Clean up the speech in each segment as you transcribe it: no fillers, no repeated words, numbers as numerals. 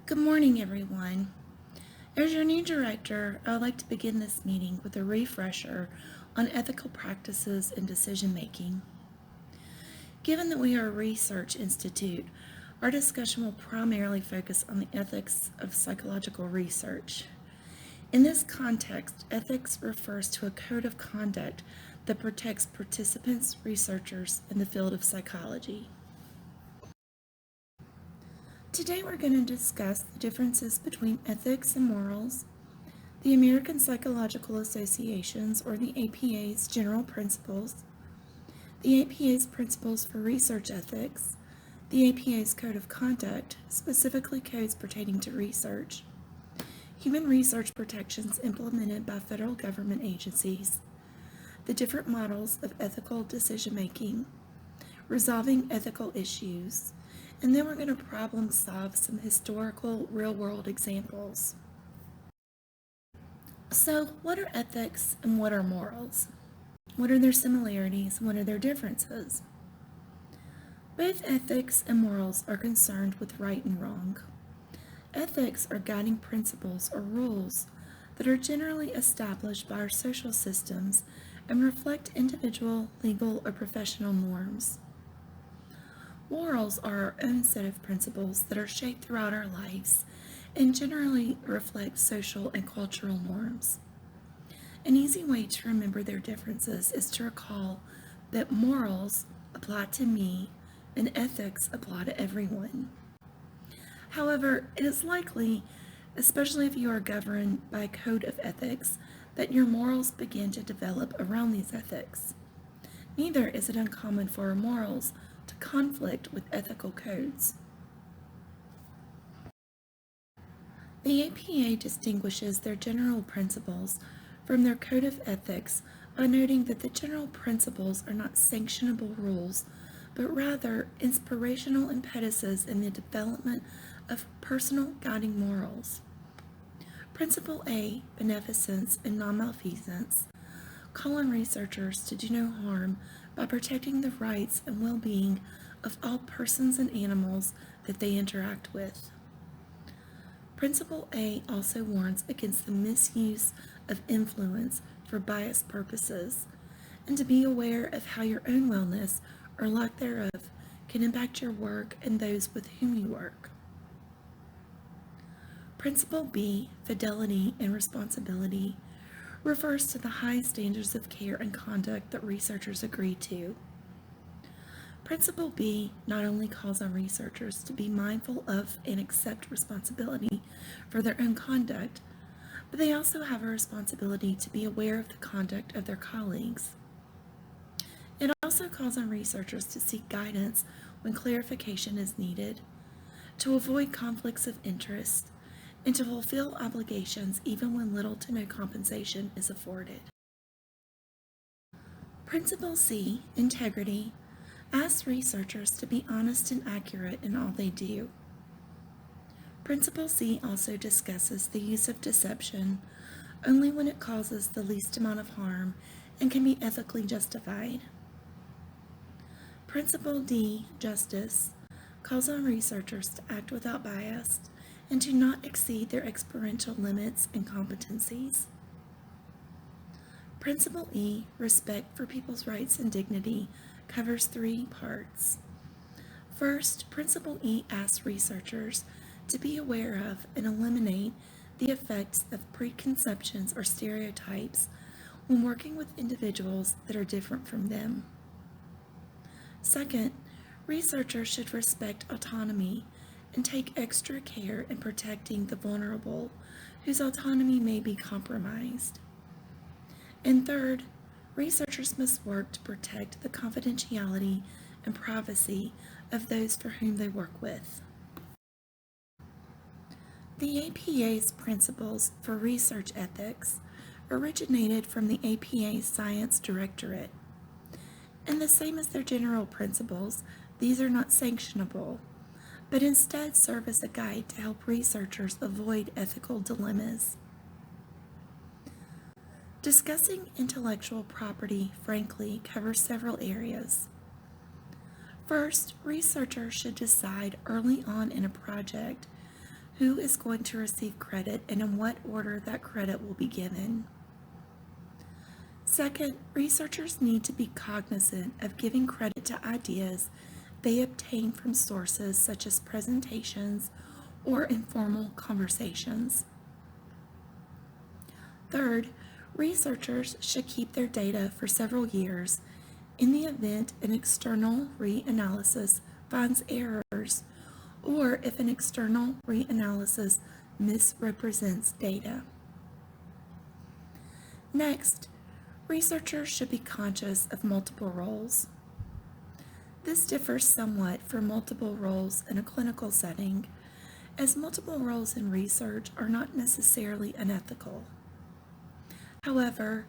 Good morning, everyone. As your new director, I would like to begin this meeting with a refresher on ethical practices in decision making. Given that we are a research institute, our discussion will primarily focus on the ethics of psychological research. In this context, ethics refers to a code of conduct that protects participants, researchers in the field of psychology. Today we're going to discuss the differences between ethics and morals, the American Psychological Association's or the APA's general principles, the APA's principles for research ethics, the APA's code of conduct, specifically codes pertaining to research, human research protections implemented by federal government agencies, the different models of ethical decision making, resolving ethical issues, and then we're going to problem solve some historical real-world examples. So, what are ethics and what are morals? What are their similarities and what are their differences? Both ethics and morals are concerned with right and wrong. Ethics are guiding principles or rules that are generally established by our social systems and reflect individual, legal, or professional norms. Morals are our own set of principles that are shaped throughout our lives and generally reflect social and cultural norms. An easy way to remember their differences is to recall that morals apply to me and ethics apply to everyone. However, it is likely, especially if you are governed by a code of ethics, that your morals begin to develop around these ethics. Neither is it uncommon for our morals to conflict with ethical codes. The APA distinguishes their general principles from their code of ethics by noting that the general principles are not sanctionable rules, but rather inspirational impetuses in the development of personal guiding morals. Principle A, beneficence and non-malfeasance, call on researchers to do no harm by protecting the rights and well-being of all persons and animals that they interact with. Principle A also warns against the misuse of influence for biased purposes, and to be aware of how your own wellness or lack thereof can impact your work and those with whom you work. Principle B, fidelity and responsibility, refers to the high standards of care and conduct that researchers agree to. Principle B not only calls on researchers to be mindful of and accept responsibility for their own conduct, but they also have a responsibility to be aware of the conduct of their colleagues. It also calls on researchers to seek guidance when clarification is needed, to avoid conflicts of interest, and to fulfill obligations even when little to no compensation is afforded. Principle C, integrity, asks researchers to be honest and accurate in all they do. Principle C also discusses the use of deception only when it causes the least amount of harm and can be ethically justified. Principle D, justice, calls on researchers to act without bias and to not exceed their experiential limits and competencies. Principle E, respect for people's rights and dignity, covers 3 parts. First, Principle E asks researchers to be aware of and eliminate the effects of preconceptions or stereotypes when working with individuals that are different from them. Second, researchers should respect autonomy and take extra care in protecting the vulnerable whose autonomy may be compromised. And third, researchers must work to protect the confidentiality and privacy of those for whom they work with. The APA's principles for research ethics originated from the APA's Science Directorate. And the same as their general principles, these are not sanctionable, but instead serve as a guide to help researchers avoid ethical dilemmas. Discussing intellectual property, frankly, covers several areas. First, researchers should decide early on in a project who is going to receive credit and in what order that credit will be given. Second, researchers need to be cognizant of giving credit to ideas they obtain from sources such as presentations or informal conversations. Third, researchers should keep their data for several years in the event an external reanalysis finds errors or if an external reanalysis misrepresents data. Next, researchers should be conscious of multiple roles. This differs somewhat from multiple roles in a clinical setting, as multiple roles in research are not necessarily unethical. However,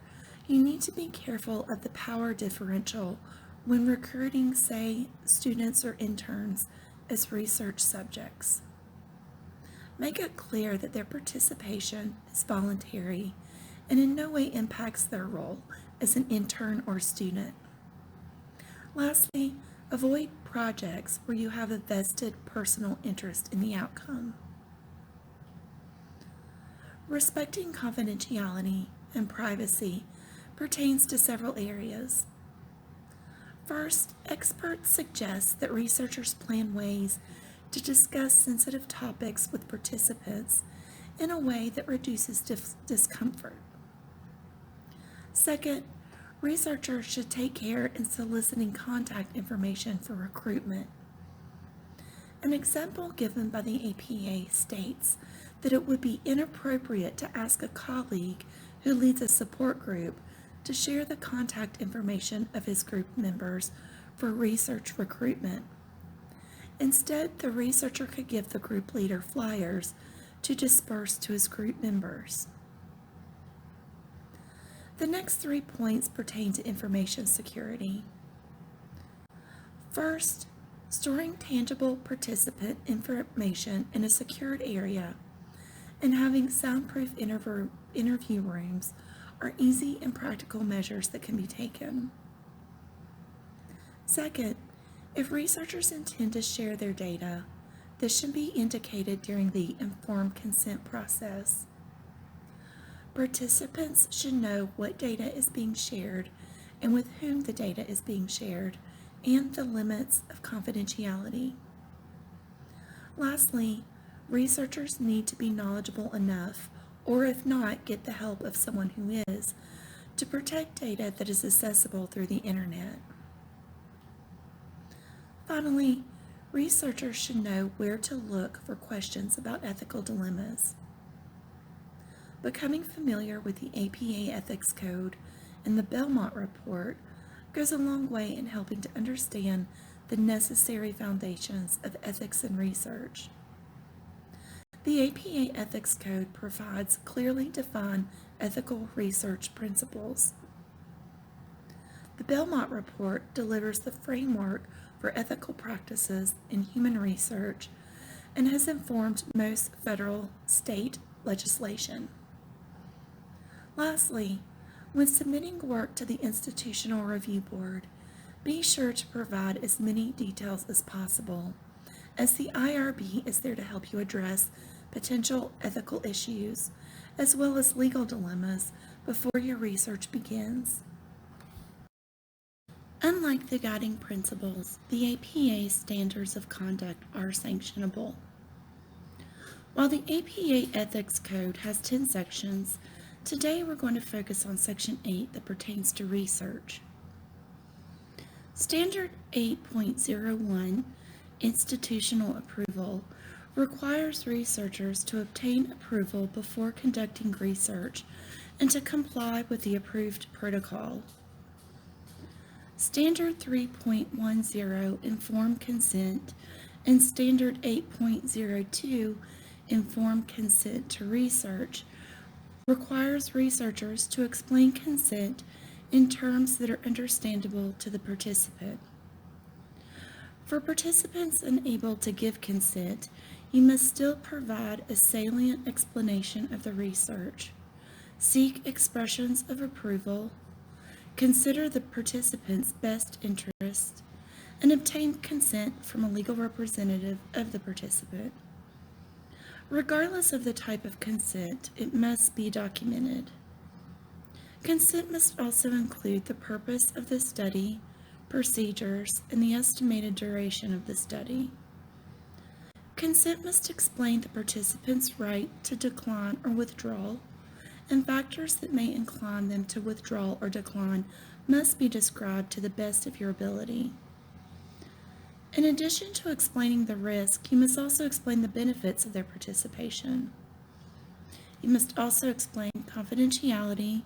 you need to be careful of the power differential when recruiting, say, students or interns as research subjects. Make it clear that their participation is voluntary and in no way impacts their role as an intern or student. Lastly, avoid projects where you have a vested personal interest in the outcome. Respecting confidentiality and privacy pertains to several areas. First, experts suggest that researchers plan ways to discuss sensitive topics with participants in a way that reduces discomfort. Second, researchers should take care in soliciting contact information for recruitment. An example given by the APA states that it would be inappropriate to ask a colleague who leads a support group to share the contact information of his group members for research recruitment. Instead, the researcher could give the group leader flyers to disperse to his group members. The next 3 points pertain to information security. First, storing tangible participant information in a secured area and having soundproof interview rooms are easy and practical measures that can be taken. Second, if researchers intend to share their data, this should be indicated during the informed consent process. Participants should know what data is being shared and with whom the data is being shared and the limits of confidentiality. Lastly, researchers need to be knowledgeable enough, or if not, get the help of someone who is, to protect data that is accessible through the internet. Finally, researchers should know where to look for questions about ethical dilemmas. Becoming familiar with the APA Ethics Code and the Belmont Report goes a long way in helping to understand the necessary foundations of ethics in research. The APA Ethics Code provides clearly defined ethical research principles. The Belmont Report delivers the framework for ethical practices in human research and has informed most federal state legislation. Lastly, when submitting work to the Institutional Review Board, be sure to provide as many details as possible, as the IRB is there to help you address potential ethical issues, as well as legal dilemmas before your research begins. Unlike the guiding principles, the APA standards of conduct are sanctionable. While the APA Ethics Code has 10 sections, today we're going to focus on Section 8 that pertains to research. Standard 8.01, Institutional Approval, requires researchers to obtain approval before conducting research and to comply with the approved protocol. Standard 3.10, Informed Consent, and Standard 8.02, Informed Consent to Research, requires researchers to explain consent in terms that are understandable to the participant. For participants unable to give consent, you must still provide a salient explanation of the research, seek expressions of approval, consider the participant's best interest, and obtain consent from a legal representative of the participant. Regardless of the type of consent, it must be documented. Consent must also include the purpose of the study, procedures, and the estimated duration of the study. Consent must explain the participant's right to decline or withdrawal, and factors that may incline them to withdraw or decline must be described to the best of your ability. In addition to explaining the risk, you must also explain the benefits of their participation. You must also explain confidentiality,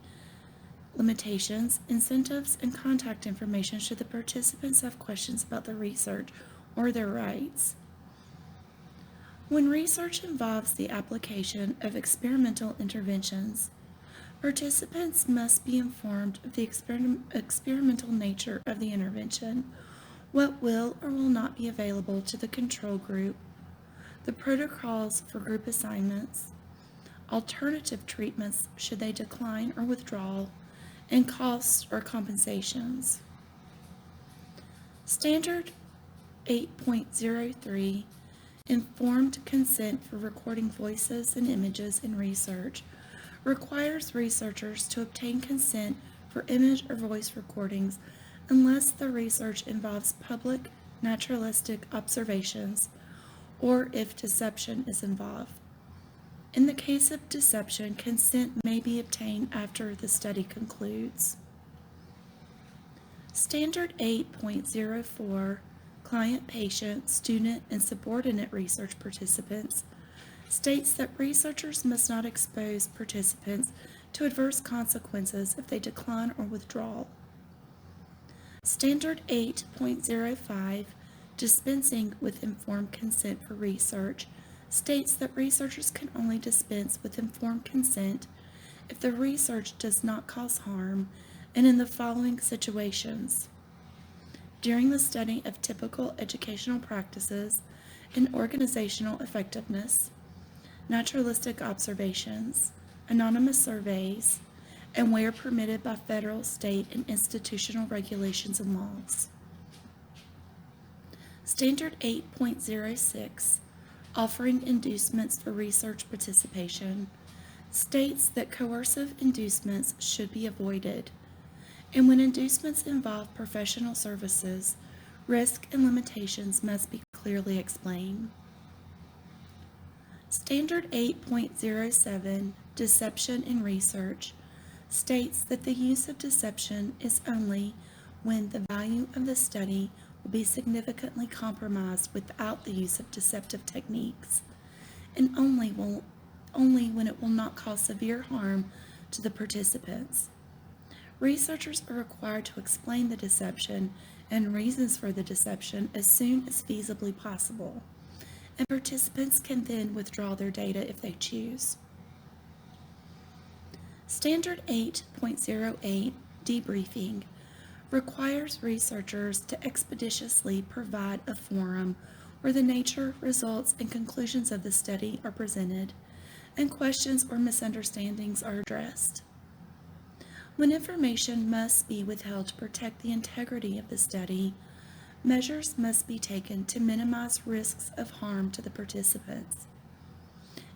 limitations, incentives, and contact information should the participants have questions about the research or their rights. When research involves the application of experimental interventions, participants must be informed of the experimental nature of the intervention, what will or will not be available to the control group, the protocols for group assignments, alternative treatments should they decline or withdraw, and costs or compensations. Standard 8.03, Informed Consent for Recording Voices and Images in Research, requires researchers to obtain consent for image or voice recordings unless the research involves public naturalistic observations or if deception is involved. In the case of deception, consent may be obtained after the study concludes. Standard 8.04, Client, Patient, Student, and Subordinate Research Participants, states that researchers must not expose participants to adverse consequences if they decline or withdraw. Standard 8.05, Dispensing with Informed Consent for Research, states that researchers can only dispense with informed consent if the research does not cause harm and in the following situations: during the study of typical educational practices and organizational effectiveness, naturalistic observations, anonymous surveys, and where permitted by federal, state, and institutional regulations and laws. Standard 8.06, Offering Inducements for Research Participation, states that coercive inducements should be avoided, and when inducements involve professional services, risk and limitations must be clearly explained. Standard 8.07, Deception in Research, states that the use of deception is only when the value of the study will be significantly compromised without the use of deceptive techniques, and only when it will not cause severe harm to the participants. Researchers are required to explain the deception and reasons for the deception as soon as feasibly possible, and participants can then withdraw their data if they choose. Standard 8.08, Debriefing, requires researchers to expeditiously provide a forum where the nature, results, and conclusions of the study are presented, and questions or misunderstandings are addressed. When information must be withheld to protect the integrity of the study, measures must be taken to minimize risks of harm to the participants.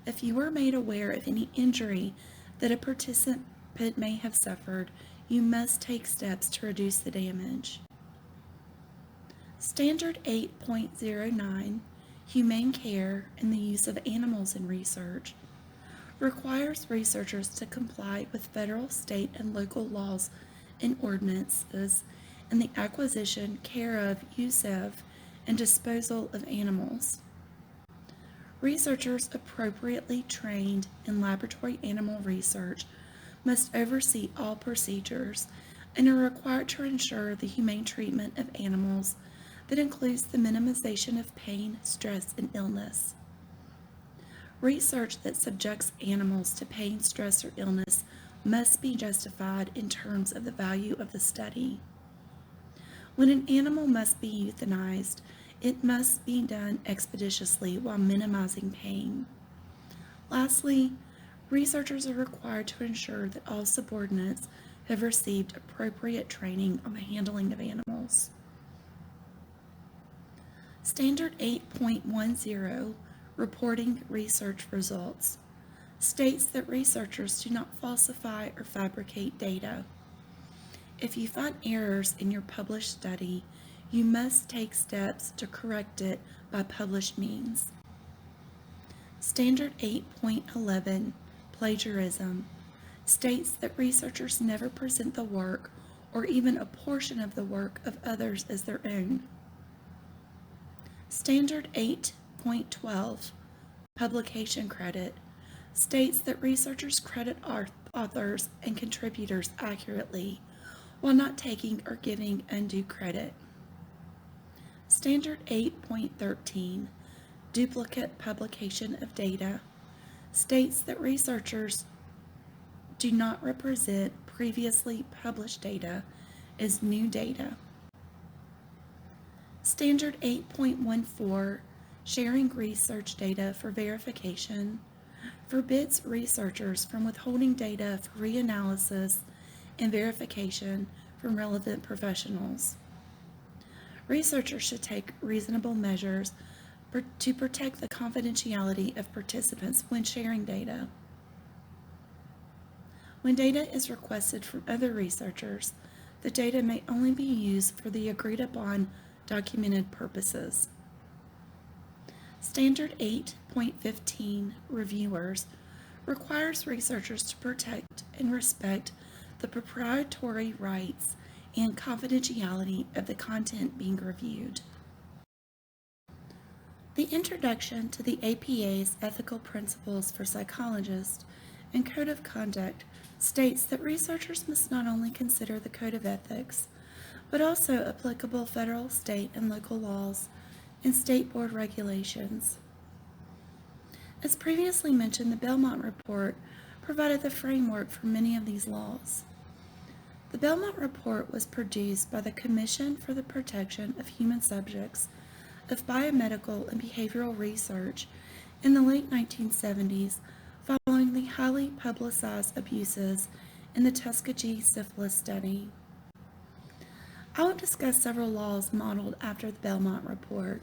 If you are made aware of any injury that a participant may have suffered, you must take steps to reduce the damage. Standard 8.09, Humane Care and the Use of Animals in Research, requires researchers to comply with federal, state, and local laws and ordinances in the acquisition, care of, use of, and disposal of animals. Researchers appropriately trained in laboratory animal research must oversee all procedures and are required to ensure the humane treatment of animals that includes the minimization of pain, stress, and illness. Research that subjects animals to pain, stress, or illness must be justified in terms of the value of the study. When an animal must be euthanized, it must be done expeditiously while minimizing pain. Lastly, researchers are required to ensure that all subordinates have received appropriate training on the handling of animals. Standard 8.10, reporting research results. States that researchers do not falsify or fabricate data. If you find errors in your published study, you must take steps to correct it by published means. Standard 8.11, plagiarism, states that researchers never present the work or even a portion of the work of others as their own. Standard 8.12, publication credit, states that researchers credit authors and contributors accurately while not taking or giving undue credit. Standard 8.13, duplicate publication of data, states that researchers do not represent previously published data as new data. Standard 8.14, sharing research data for verification, forbids researchers from withholding data for reanalysis and verification from relevant professionals. Researchers should take reasonable measures to protect the confidentiality of participants when sharing data. When data is requested from other researchers, the data may only be used for the agreed upon documented purposes. Standard 8.15, reviewers, requires researchers to protect and respect the proprietary rights and confidentiality of the content being reviewed. The introduction to the APA's Ethical Principles for Psychologists and Code of Conduct states that researchers must not only consider the Code of Ethics, but also applicable federal, state, and local laws and state board regulations. As previously mentioned, the Belmont Report provided the framework for many of these laws. The Belmont Report was produced by the Commission for the Protection of Human Subjects of Biomedical and Behavioral Research in the late 1970s, following the highly publicized abuses in the Tuskegee syphilis study. I will discuss several laws modeled after the Belmont Report.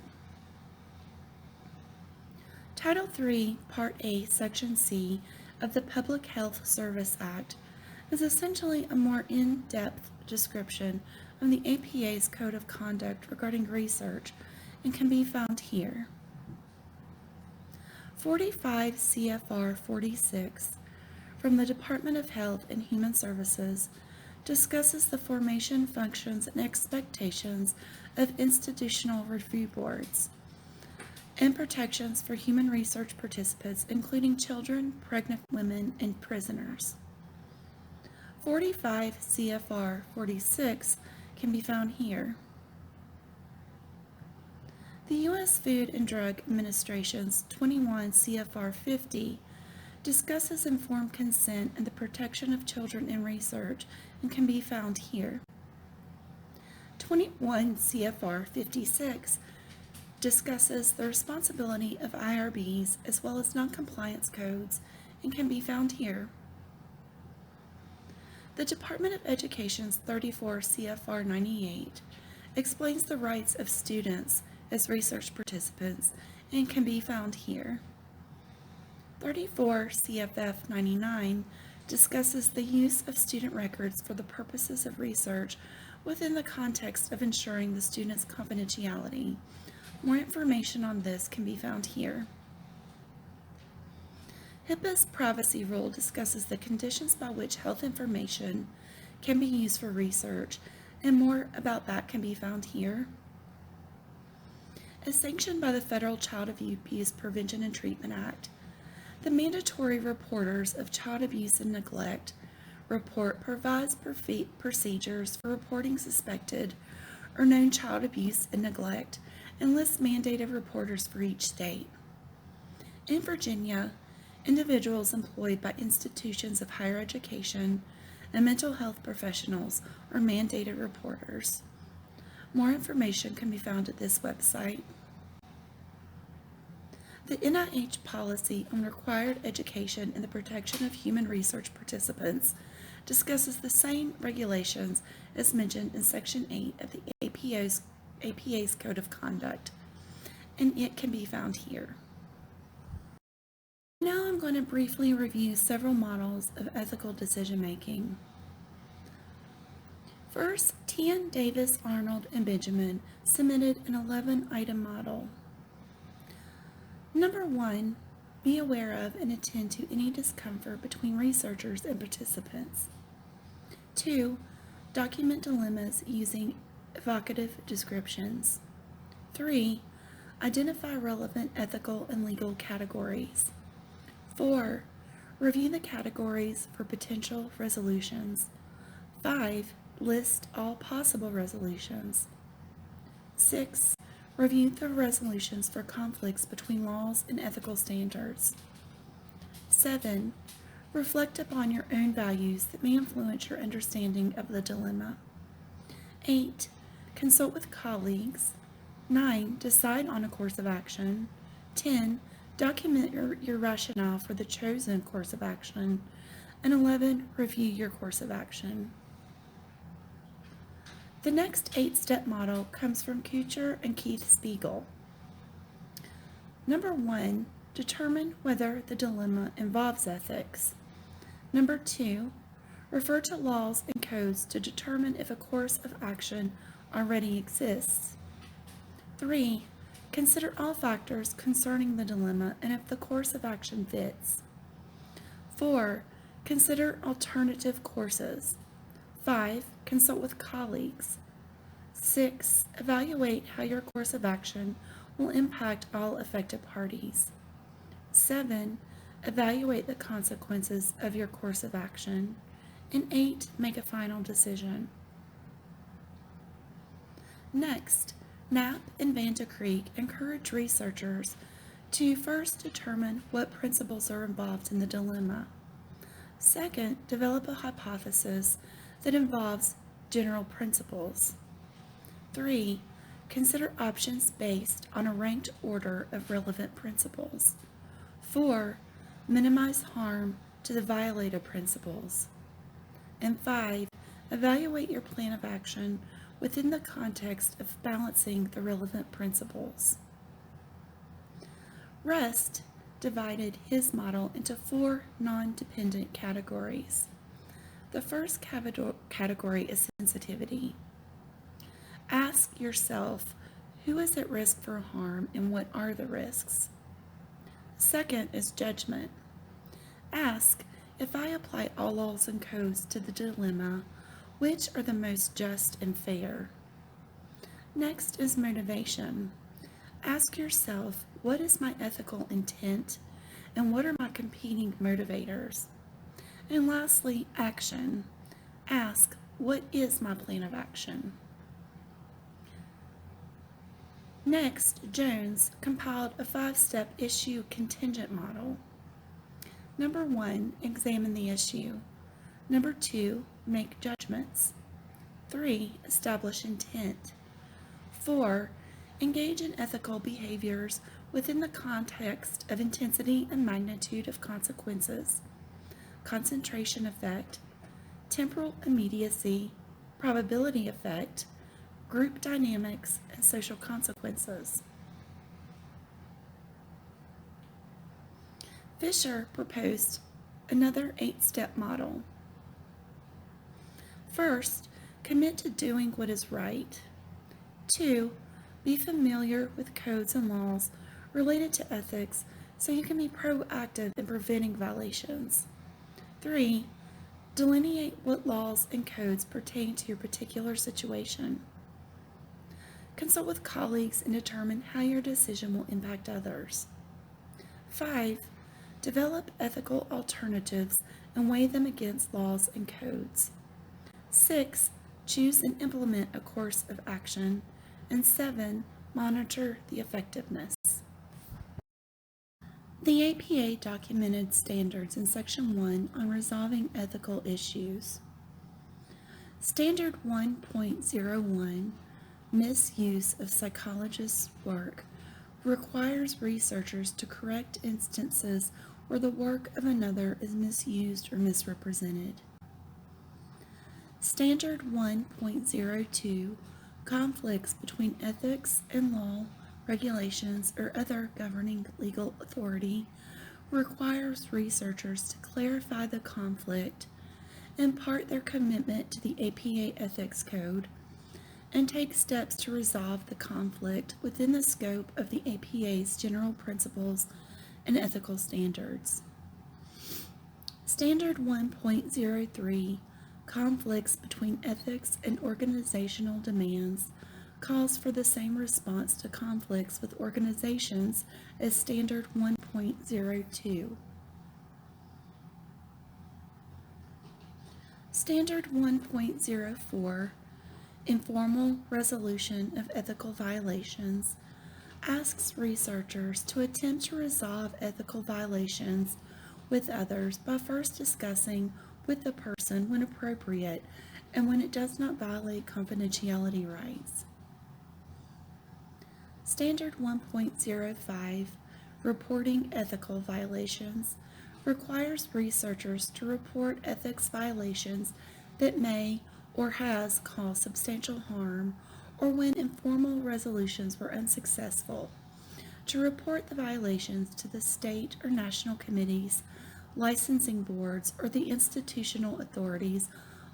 Title III, Part A, Section C of the Public Health Service Act is essentially a more in-depth description of the APA's Code of Conduct regarding research and can be found here. 45 CFR 46 from the Department of Health and Human Services discusses the formation, functions, and expectations of institutional review boards and protections for human research participants, including children, pregnant women, and prisoners. 45 CFR 46 can be found here. The U.S. Food and Drug Administration's 21 CFR 50 discusses informed consent and the protection of children in research and can be found here. 21 CFR 56 discusses the responsibility of IRBs as well as noncompliance codes and can be found here. The Department of Education's 34 CFR 98 explains the rights of students as research participants and can be found here. 34 CFF 99 discusses the use of student records for the purposes of research within the context of ensuring the student's confidentiality. More information on this can be found here. HIPAA's privacy rule discusses the conditions by which health information can be used for research, and more about that can be found here. As sanctioned by the Federal Child Abuse Prevention and Treatment Act, the Mandatory Reporters of Child Abuse and Neglect report provides procedures for reporting suspected or known child abuse and neglect and lists mandated reporters for each state. In Virginia, individuals employed by institutions of higher education and mental health professionals are mandated reporters. More information can be found at this website. The NIH policy on required education and the protection of human research participants discusses the same regulations as mentioned in Section 8 of the APA's Code of Conduct, and it can be found here. I'm going to briefly review several models of ethical decision-making. First, Tian, Davis, Arnold, and Benjamin submitted an 11-item model. Number 1, be aware of and attend to any discomfort between researchers and participants. 2, document dilemmas using evocative descriptions. 3, identify relevant ethical and legal categories. 4, review the categories for potential resolutions. 5, list all possible resolutions. 6, review the resolutions for conflicts between laws and ethical standards. 7, reflect upon your own values that may influence your understanding of the dilemma. 8, consult with colleagues. 9, decide on a course of action. 10, document your rationale for the chosen course of action. And 11, review your course of action. The next 8-step model comes from Kuchar and Keith Spiegel. Number 1, determine whether the dilemma involves ethics. Number 2, refer to laws and codes to determine if a course of action already exists. 3, consider all factors concerning the dilemma and if the course of action fits. 4, consider alternative courses. 5, consult with colleagues. 6, evaluate how your course of action will impact all affected parties. 7, evaluate the consequences of your course of action. And 8, make a final decision. Next, Knapp and Van de Creek encourage researchers to first determine what principles are involved in the dilemma. Second, develop a hypothesis that involves general principles. 3, consider options based on a ranked order of relevant principles. 4, minimize harm to the violated principles. And 5, evaluate your plan of action within the context of balancing the relevant principles. Rust divided his model into 4 non-dependent categories. The first category is sensitivity. Ask yourself, who is at risk for harm and what are the risks? Second is judgment. Ask, if I apply all laws and codes to the dilemma, which are the most just and fair? Next is motivation. Ask yourself, what is my ethical intent and what are my competing motivators? And lastly, action. Ask, what is my plan of action? Next, Jones compiled a 5-step issue contingent model. Number 1, examine the issue. Number 2, make judgments. 3, establish intent. 4, engage in ethical behaviors within the context of intensity and magnitude of consequences, concentration effect, temporal immediacy, probability effect, group dynamics, and social consequences. Fisher proposed another 8-step model. First, commit to doing what is right. 2, be familiar with codes and laws related to ethics so you can be proactive in preventing violations. 3, delineate what laws and codes pertain to your particular situation. Consult with colleagues and determine how your decision will impact others. 5, develop ethical alternatives and weigh them against laws and codes. 6, choose and implement a course of action. And 7, monitor the effectiveness. The APA documented standards in Section 1 on resolving ethical issues. Standard 1.01, misuse of psychologists' work, requires researchers to correct instances where the work of another is misused or misrepresented. Standard 1.02, conflicts between ethics and law, regulations, or other governing legal authority, requires researchers to clarify the conflict, impart their commitment to the APA Ethics Code, and take steps to resolve the conflict within the scope of the APA's general principles and ethical standards. Standard 1.03, Conflicts between Ethics and Organizational Demands, calls for the same response to conflicts with organizations as Standard 1.02. Standard 1.04, Informal Resolution of Ethical Violations, asks researchers to attempt to resolve ethical violations with others by first discussing with the person when appropriate and when it does not violate confidentiality rights. Standard 1.05, Reporting Ethical Violations, requires researchers to report ethics violations that may or has caused substantial harm, or when informal resolutions were unsuccessful, to report the violations to the state or national committees, licensing boards, or the institutional authorities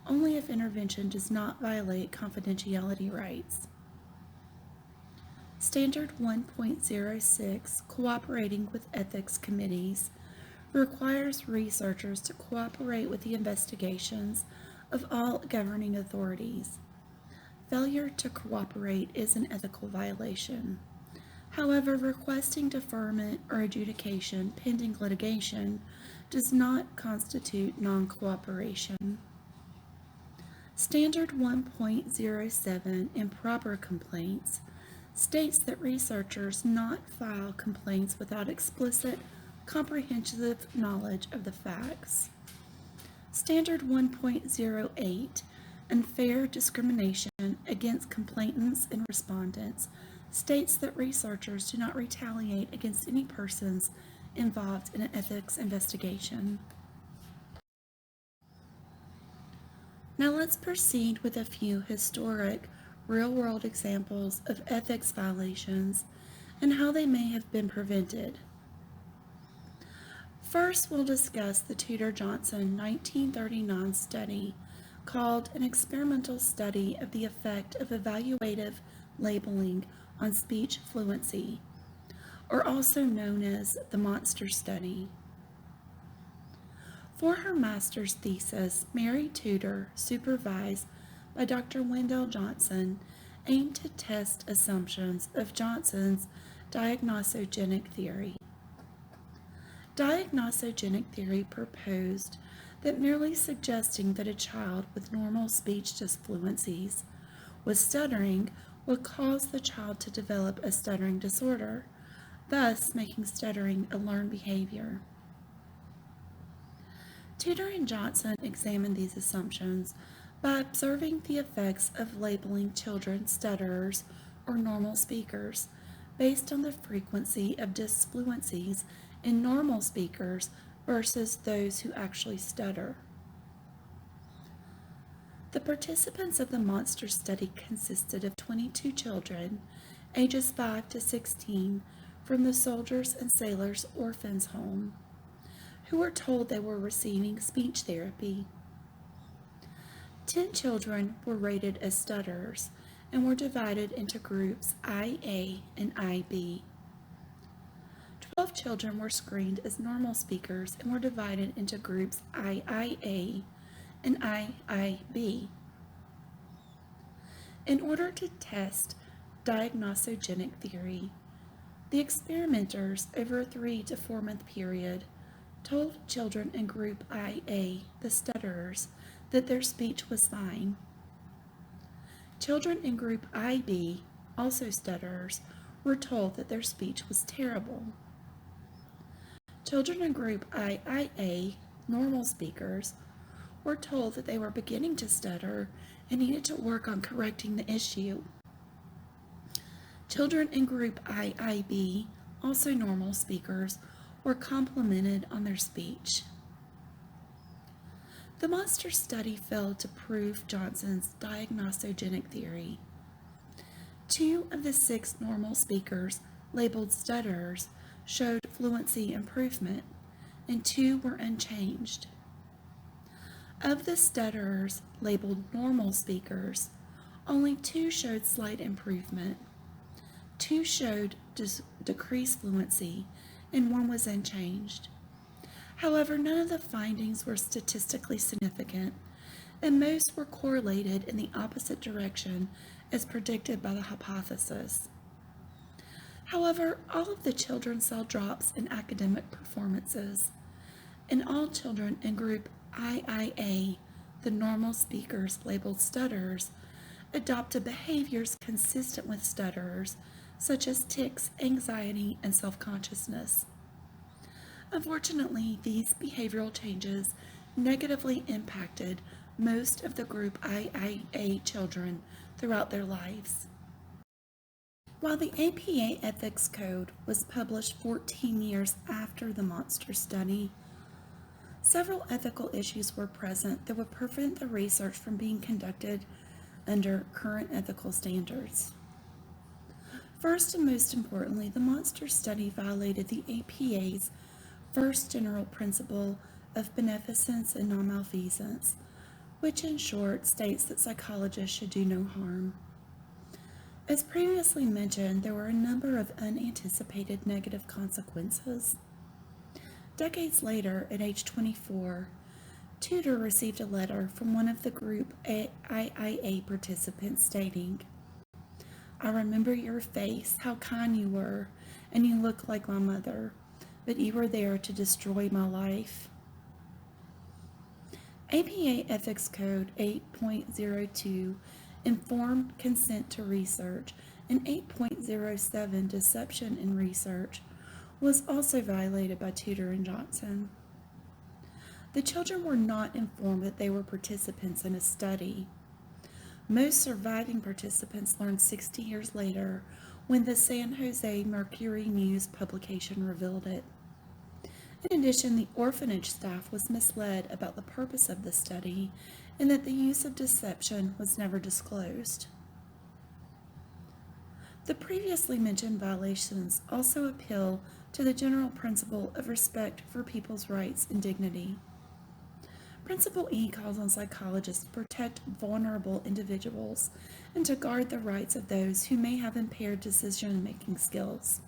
only if intervention does not violate confidentiality rights. Standard 1.06, Cooperating with Ethics Committees, requires researchers to cooperate with the investigations of all governing authorities. Failure to cooperate is an ethical violation. However, requesting deferment or adjudication pending litigation does not constitute non-cooperation. Standard 1.07, Improper Complaints, states that researchers not file complaints without explicit, comprehensive knowledge of the facts. Standard 1.08, Unfair Discrimination against Complainants and Respondents, states that researchers do not retaliate against any persons involved in an ethics investigation. Now let's proceed with a few historic, real-world examples of ethics violations and how they may have been prevented. First, we'll discuss the Tudor-Johnson 1939 study called An Experimental Study of the Effect of Evaluative Labeling on Speech Fluency, or also known as the Monster Study. For her master's thesis, Mary Tudor, supervised by Dr. Wendell Johnson, aimed to test assumptions of Johnson's diagnosogenic theory. Diagnosogenic theory proposed that merely suggesting that a child with normal speech disfluencies was stuttering would cause the child to develop a stuttering disorder, thus making stuttering a learned behavior. Tudor and Johnson examined these assumptions by observing the effects of labeling children stutterers or normal speakers based on the frequency of disfluencies in normal speakers versus those who actually stutter. The participants of the Monster Study consisted of 22 children, ages 5 to 16, from the Soldiers and Sailors Orphans Home, who were told they were receiving speech therapy. 10 children were rated as stutterers and were divided into groups IA and IB. 12 children were screened as normal speakers and were divided into groups IIA and IIB. In order to test diagnosogenic theory, the experimenters, over a 3 to 4 month period, told children in group IA, the stutterers, that their speech was fine. Children in group IB, also stutterers, were told that their speech was terrible. Children in group IIA, normal speakers, were told that they were beginning to stutter and needed to work on correcting the issue. Children in group IIB, also normal speakers, were complimented on their speech. The Monster Study failed to prove Johnson's diagnosogenic theory. 2 of the 6 normal speakers, labeled stutterers, showed fluency improvement, and 2 were unchanged. Of the stutterers labeled normal speakers, only 2 showed slight improvement. 2 showed decreased fluency, and 1 was unchanged. However, none of the findings were statistically significant, and most were correlated in the opposite direction as predicted by the hypothesis. However, all of the children saw drops in academic performances, and all children in group IIA, the normal speakers labeled stutterers, adopted behaviors consistent with stutterers, such as tics, anxiety, and self-consciousness. Unfortunately, these behavioral changes negatively impacted most of the group IIA children throughout their lives. While the APA Ethics Code was published 14 years after the monster study, several ethical issues were present that would prevent the research from being conducted under current ethical standards. First and most importantly, the monster study violated the APA's first general principle of beneficence and non-malfeasance, which in short states that psychologists should do no harm. As previously mentioned, there were a number of unanticipated negative consequences. Decades later, at age 24, Tudor received a letter from one of the group IIA participants stating, "I remember your face, how kind you were, and you look like my mother, but you were there to destroy my life." APA Ethics Code 8.02 Informed Consent to Research and 8.07 Deception in Research was also violated by Tudor and Johnson. The children were not informed that they were participants in a study. Most surviving participants learned 60 years later when the San Jose Mercury News publication revealed it. In addition, the orphanage staff was misled about the purpose of the study and that the use of deception was never disclosed. The previously mentioned violations also appeal to the general principle of respect for people's rights and dignity. Principle E calls on psychologists to protect vulnerable individuals and to guard the rights of those who may have impaired decision-making skills.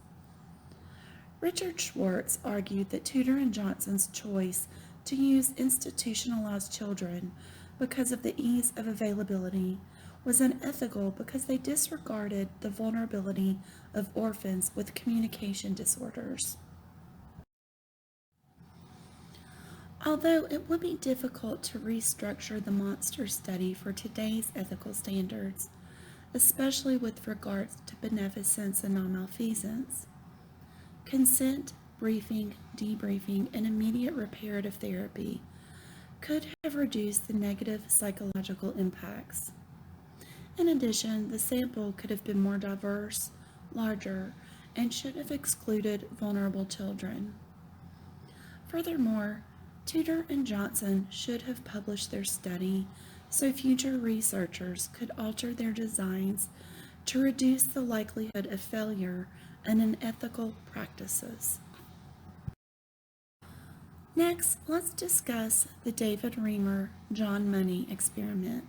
Richard Schwartz argued that Tudor and Johnson's choice to use institutionalized children because of the ease of availability was unethical because they disregarded the vulnerability of orphans with communication disorders. Although it would be difficult to restructure the monster study for today's ethical standards, especially with regards to beneficence and non-malfeasance, consent, briefing, debriefing, and immediate reparative therapy could have reduced the negative psychological impacts. In addition, the sample could have been more diverse, larger, and should have excluded vulnerable children. Furthermore, Tudor and Johnson should have published their study so future researchers could alter their designs to reduce the likelihood of failure and unethical practices. Next, let's discuss the David Reimer-John Money experiment.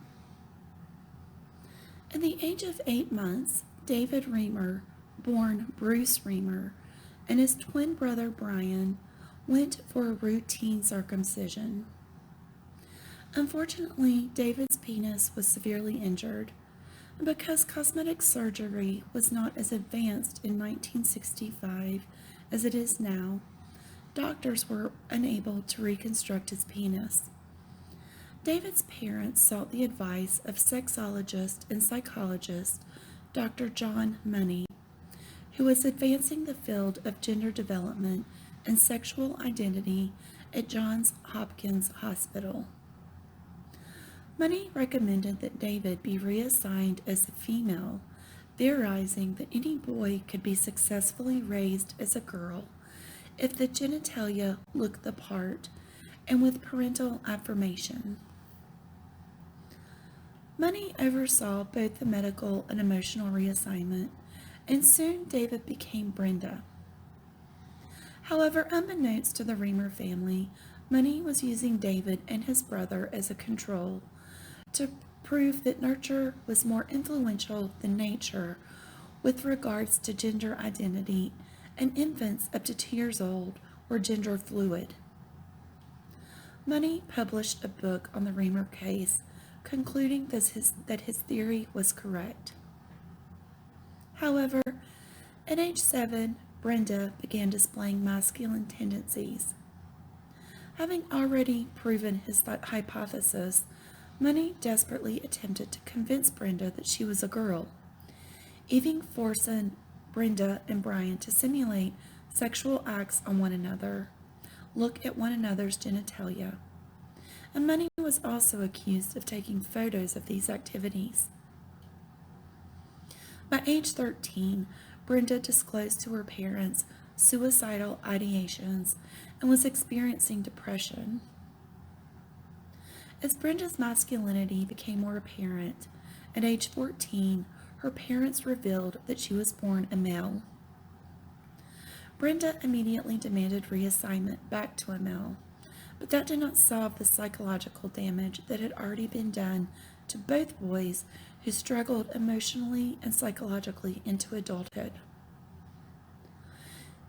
At the age of 8 months, David Reimer, born Bruce Reimer, and his twin brother Brian went for a routine circumcision. Unfortunately, David's penis was severely injured, and because cosmetic surgery was not as advanced in 1965 as it is now, doctors were unable to reconstruct his penis. David's parents sought the advice of sexologist and psychologist Dr. John Money, who was advancing the field of gender development and sexual identity at Johns Hopkins Hospital. Money recommended that David be reassigned as a female, theorizing that any boy could be successfully raised as a girl if the genitalia looked the part and with parental affirmation. Money oversaw both the medical and emotional reassignment, and soon David became Brenda. However, unbeknownst to the Reamer family, Money was using David and his brother as a control to prove that nurture was more influential than nature with regards to gender identity, and infants up to 2 years old were gender fluid. Money published a book on the Reamer case, concluding that his theory was correct. However, at age 7, Brenda began displaying masculine tendencies. Having already proven his hypothesis, Money desperately attempted to convince Brenda that she was a girl, even forcing Brenda and Brian to simulate sexual acts on one another, look at one another's genitalia. And Money was also accused of taking photos of these activities. By age 13, Brenda disclosed to her parents suicidal ideations and was experiencing depression. As Brenda's masculinity became more apparent, at age 14, her parents revealed that she was born a male. Brenda immediately demanded reassignment back to a male, but that did not solve the psychological damage that had already been done to both boys who struggled emotionally and psychologically into adulthood.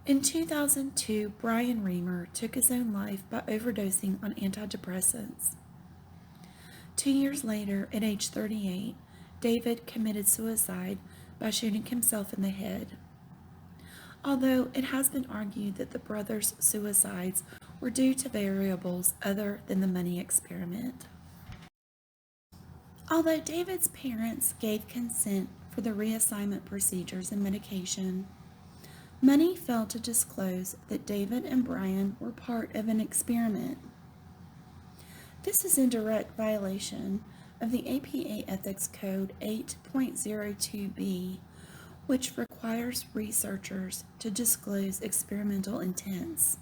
In 2002, Brian Reamer took his own life by overdosing on antidepressants. 2 years later, at age 38, David committed suicide by shooting himself in the head. Although it has been argued that the brothers' suicides were due to variables other than the money experiment. Although David's parents gave consent for the reassignment procedures and medication, Money failed to disclose that David and Brian were part of an experiment. This is in direct violation of the APA Ethics Code 8.02b, which requires researchers to disclose experimental intents.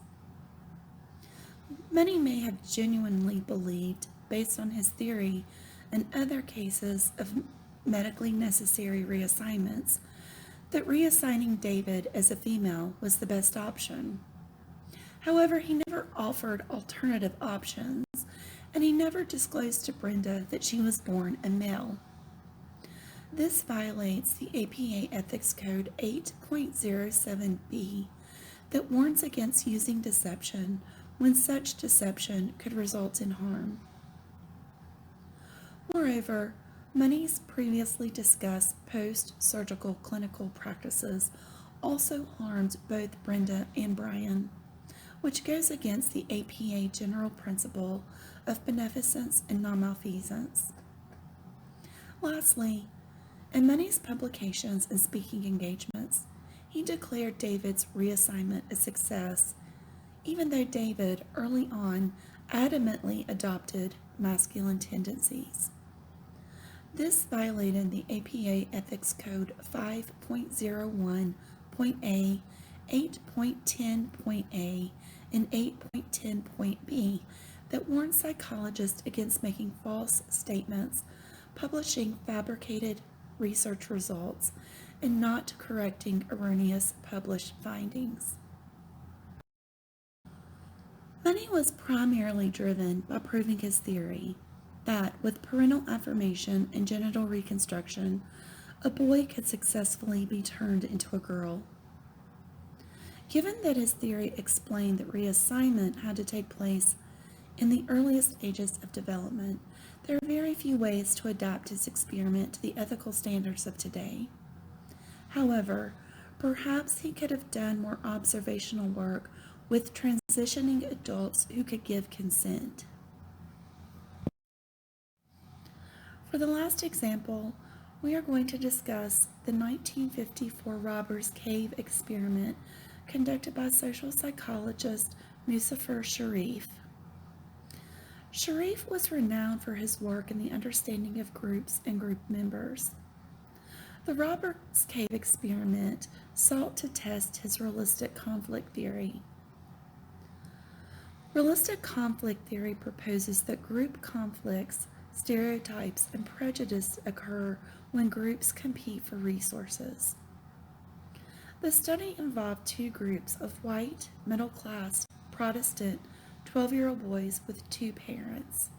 Money may have genuinely believed, based on his theory and other cases of medically necessary reassignments, that reassigning David as a female was the best option. However, he never offered alternative options, and he never disclosed to Brenda that she was born a male. This violates the APA Ethics Code 8.07b that warns against using deception when such deception could result in harm. Moreover, Money's previously discussed post-surgical clinical practices also harmed both Brenda and Brian, which goes against the APA general principle of beneficence and non-malfeasance. Lastly, in Money's publications and speaking engagements, he declared David's reassignment a success, even though David early on adamantly adopted masculine tendencies. This violated the APA Ethics Code 5.01.A, 8.10.A, and 8.10.B that warns psychologists against making false statements, publishing fabricated research results, and not correcting erroneous published findings. Money was primarily driven by proving his theory that with parental affirmation and genital reconstruction, a boy could successfully be turned into a girl. Given that his theory explained that reassignment had to take place in the earliest stages of development, there are very few ways to adapt his experiment to the ethical standards of today. However, perhaps he could have done more observational work with transitioning adults who could give consent. For the last example, we are going to discuss the 1954 Robbers Cave experiment conducted by social psychologist Muzafer Sharif. Sharif was renowned for his work in the understanding of groups and group members. The Robbers Cave experiment sought to test his realistic conflict theory. Realistic conflict theory proposes that group conflicts, stereotypes, and prejudice occur when groups compete for resources. The study involved two groups of white, middle-class, Protestant 12-year-old boys with two parents.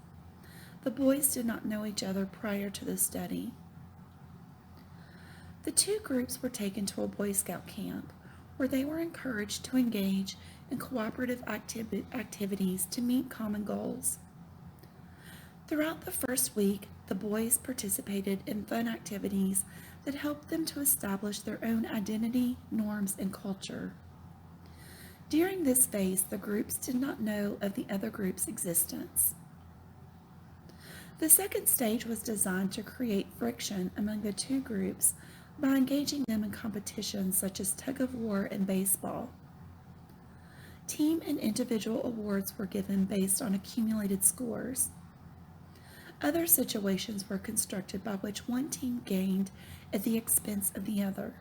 The boys did not know each other prior to the study. The two groups were taken to a Boy Scout camp where they were encouraged to engage in cooperative activities to meet common goals. Throughout the first week, the boys participated in fun activities that helped them to establish their own identity, norms, and culture. During this phase, the groups did not know of the other group's existence. The second stage was designed to create friction among the two groups by engaging them in competitions such as tug-of-war and baseball. Team and individual awards were given based on accumulated scores. Other situations were constructed by which one team gained at the expense of the other.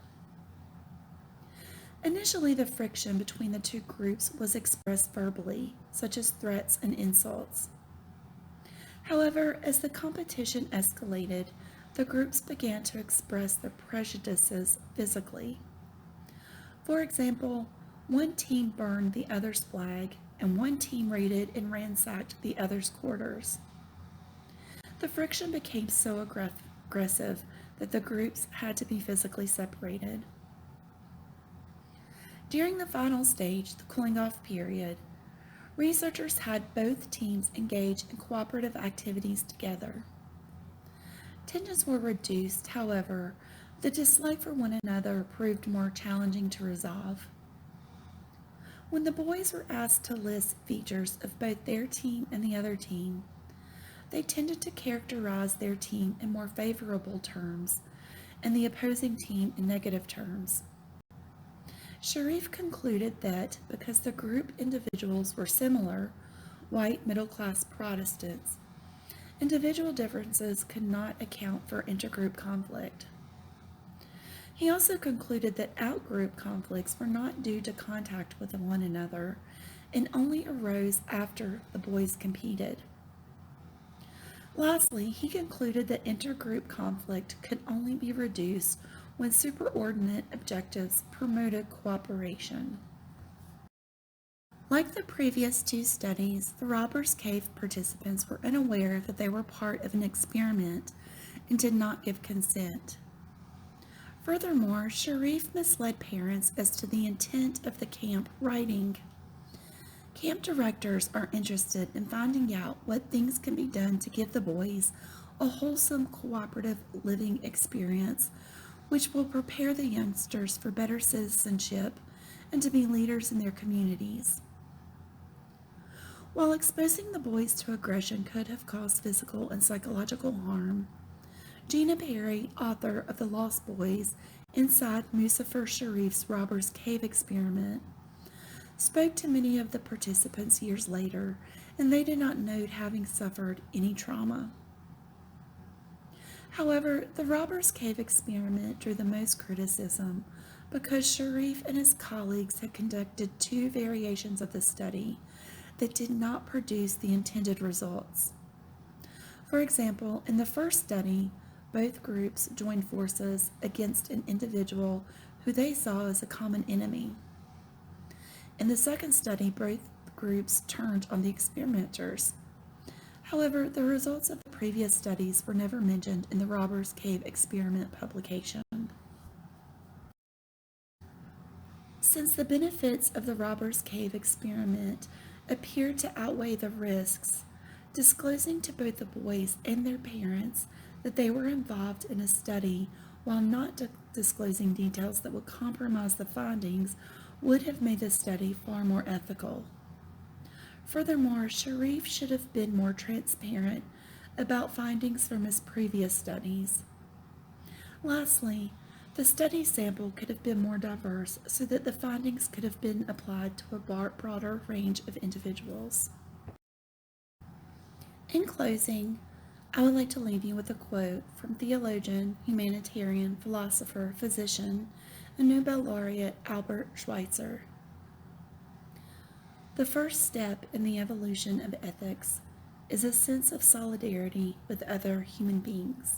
Initially, the friction between the two groups was expressed verbally, such as threats and insults. However, as the competition escalated, the groups began to express their prejudices physically. For example, one team burned the other's flag, and one team raided and ransacked the other's quarters. The friction became so aggressive that the groups had to be physically separated. During the final stage, the cooling off period, researchers had both teams engage in cooperative activities together. Tensions were reduced, however, the dislike for one another proved more challenging to resolve. When the boys were asked to list features of both their team and the other team, they tended to characterize their team in more favorable terms and the opposing team in negative terms. Sharif concluded that because the group individuals were similar, white middle-class Protestants, individual differences could not account for intergroup conflict. He also concluded that outgroup conflicts were not due to contact with one another and only arose after the boys competed. Lastly, he concluded that intergroup conflict could only be reduced when superordinate objectives promoted cooperation. Like the previous two studies, the Robbers Cave participants were unaware that they were part of an experiment and did not give consent. Furthermore, Sharif misled parents as to the intent of the camp writing. Camp directors are interested in finding out what things can be done to give the boys a wholesome cooperative living experience which will prepare the youngsters for better citizenship and to be leaders in their communities. While exposing the boys to aggression could have caused physical and psychological harm, Gina Perry, author of The Lost Boys, Inside Muzaffar Sharif's Robbers Cave experiment, spoke to many of the participants years later, and they did not note having suffered any trauma. However, the Robbers Cave experiment drew the most criticism because Sharif and his colleagues had conducted two variations of the study that did not produce the intended results. For example, in the first study, both groups joined forces against an individual who they saw as a common enemy. In the second study, both groups turned on the experimenters. However, the results of the previous studies were never mentioned in the Robbers Cave experiment publication. Since the benefits of the Robbers Cave experiment appeared to outweigh the risks, disclosing to both the boys and their parents that they were involved in a study while not disclosing details that would compromise the findings would have made the study far more ethical. Furthermore, Sharif should have been more transparent about findings from his previous studies. Lastly, the study sample could have been more diverse so that the findings could have been applied to a broader range of individuals. In closing, I would like to leave you with a quote from theologian, humanitarian, philosopher, physician, and Nobel laureate Albert Schweitzer. The first step in the evolution of ethics is a sense of solidarity with other human beings.